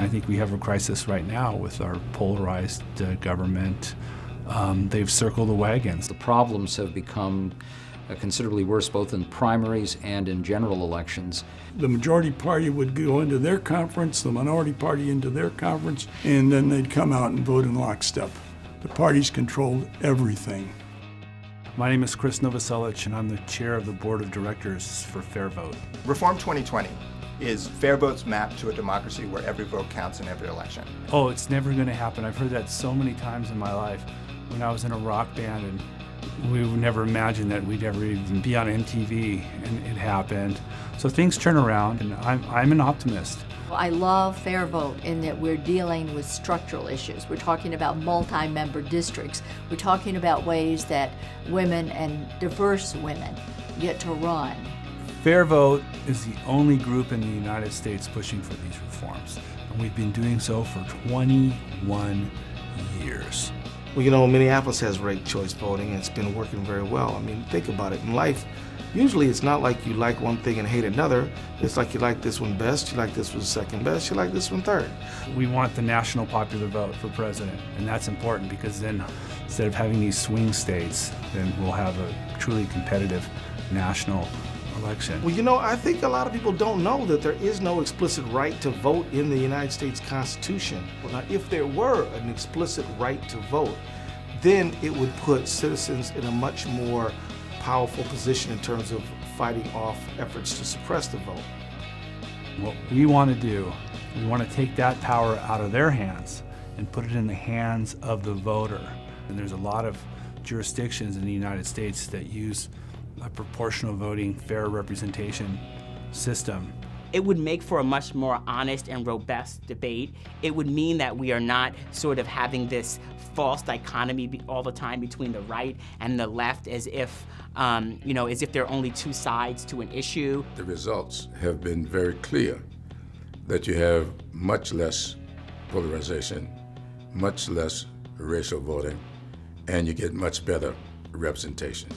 And I think we have a crisis right now with our polarized government. They've circled the wagons. The problems have become considerably worse both in primaries and in general elections. The majority party would go into their conference, the minority party into their conference, and then they'd come out and vote in lockstep. The parties controlled everything. My name is Chris Novoselic, and I'm the chair of the board of directors for FairVote. Reform 2020 is FairVote's map to a democracy where every vote counts in every election. Oh, it's never going to happen. I've heard that so many times in my life. When I was in a rock band, and we would never imagine that we'd ever even be on MTV, and it happened. So things turn around, and I'm an optimist. I love FairVote in that we're dealing with structural issues. We're talking about multi-member districts. We're talking about ways that women and diverse women get to run. FairVote is the only group in the United States pushing for these reforms, and we've been doing so for 21 years. Well, you know, Minneapolis has ranked choice voting, and it's been working very well. I mean, think about it. In life, usually it's not like you like one thing and hate another. It's like you like this one best, you like this one second best, you like this one third. We want the national popular vote for president, and that's important because then instead of having these swing states, then we'll have a truly competitive national election. Well, you know, I think a lot of people don't know that there is no explicit right to vote in the United States Constitution. Well, now, if there were an explicit right to vote, then it would put citizens in a much more powerful position in terms of fighting off efforts to suppress the vote. What we want to do, we want to take that power out of their hands and put it in the hands of the voter. And there's a lot of jurisdictions in the United States that use a proportional voting, fair representation system. It would make for a much more honest and robust debate. It would mean that we are not sort of having this false dichotomy all the time between the right and the left, as if, as if there are only two sides to an issue. The results have been very clear that you have much less polarization, much less racial voting, and you get much better representation.